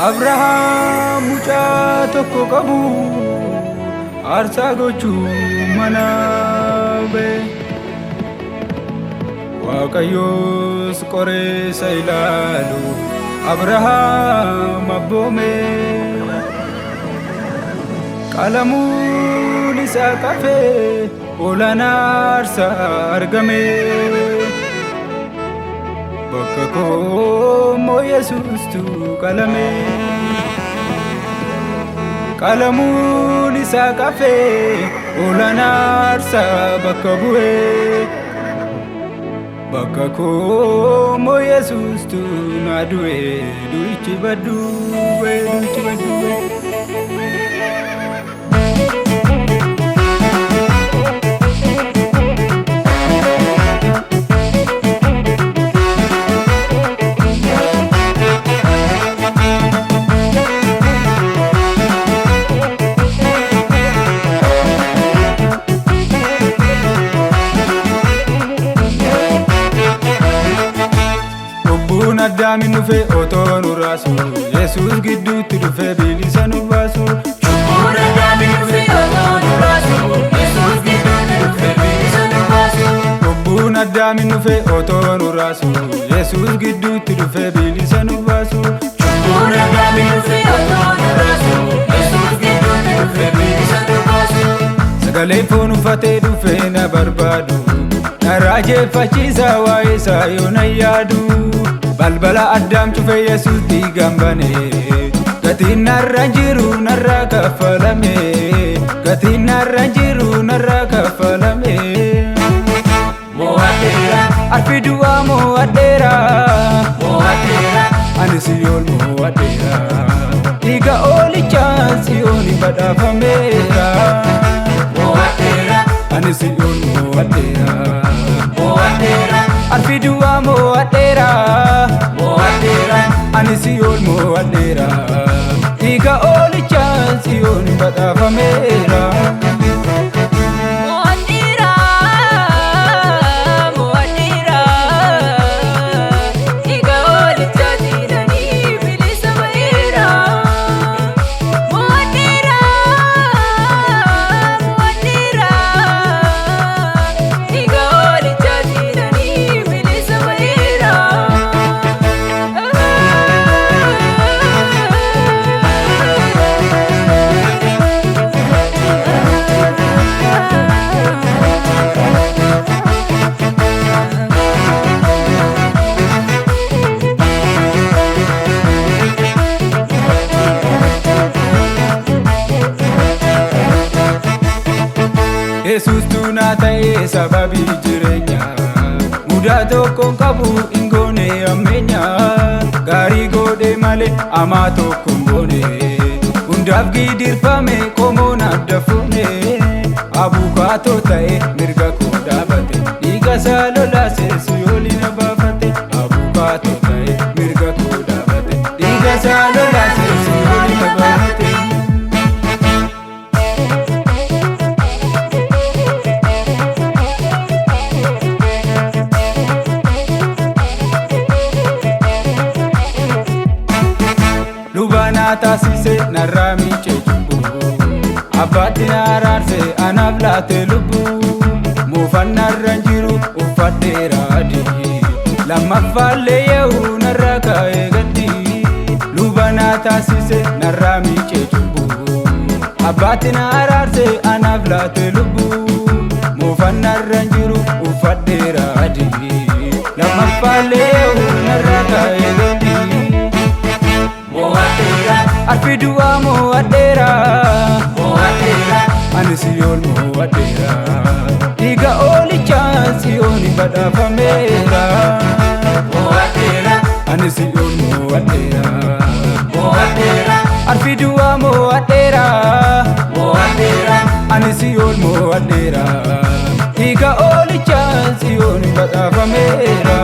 Abrahaam mucaa tokko qabu aarsaa gochuu mana ba'e. Waaqayyoos qoree isa ilaalu Abrahaam abboome. Qalamuun isaa kafee oolaan aarsaa argame. Bakka koo Yesuustu qalame. Qalamuun isaa kafee oolaan aarsaa bakka bu'e. Bakka koo Yesuustu na du'e du'ichi baddu'e du'ichi baddu'e. Addaamiin dhufe otoo nu raasu Yesuus gidduutti dhufe bilisa nu baasu. Addaamiin dhufe otoo nu raasu Yesuus gidduutti dhufe bilisa nu baasu. Addaamiin dhufe otoo nu raasu Yesuus gidduutti dhufe bilisa nu baasu. Addaamiin dhufe otoo nu raasu Yesuus gidduutti dhufe bilisa nu baasu. Sagalee foon uffatee dhufe na barbaadu na raajeffachiisa waa'ee isaa yoo na yaadu. Balbala Addaam cufe Yesuus dhiigaan bane. Gatiin narra jiru narra kaffalame. Gatiin narra jiru narra kaffalame. Mo'adheera arfi du'aa mo'adheera. Mo'adheera ani Siyoon mo'adheera. Dhiiga oolichaan Siyoon badhaafameera. Mo'adheera ani Siyoon mo'adheera. Mo'adheera arfi du'aa mo'adheera. Mo'adheera ani Siyoon mo'adheera. Dhiiga oolichaan Siyoon badhaafameera. Mo'adheera Mo'adheera dhiiga oolichaan bilisa ba'eera. Mo'adheera Mo'adheera dhiiga oolichaan bilisa ba'eera. Yesuustu naa ta'ee sababii jireenyaa. Mudaa tokkoon qabu hin goone ammeenya. Gaarii godhe malee hamaa tokko hin goone. Hundaaf gidirfame qomoon adda fuune. Abukaatoo ta'e mirga koo dhaabate. Dhiiga isaa lolaasee Siyoon na baafate. Abukaatoo ta'e mirga koo dhaabate. Dhiiga isaa lolaasee Siyoon na baafate. Lubanaa taasise narraa miicee cubbuu. Abbaatti na araarse anaaf laate lubbuu. Muufannarra jiru uffadheera adii. Lammaffaallee yeehuu narra kaa'ee gaddi. Lubanaa taasise narraa miicee cubbuu. Abbaatti na araarse anaaf laate lubbuu. Muufannarra jiru uffadheera adii. Lammaffaallee yeehuu narra kaa'ee gaddi. Mo'adheera arfi du'aa mo'adheera. Mo'adheera ani Siyoon mo'adheera. Dhiiga oolichaan Siyoon badhaafameera. Mo'adheera ani Siyoon mo'adheera. Mo'adheera arfi du'aa mo'adheera. Mo'adheera ani Siyoon mo'adheera. Dhiiga oolichaan Siyoon badhaafameera.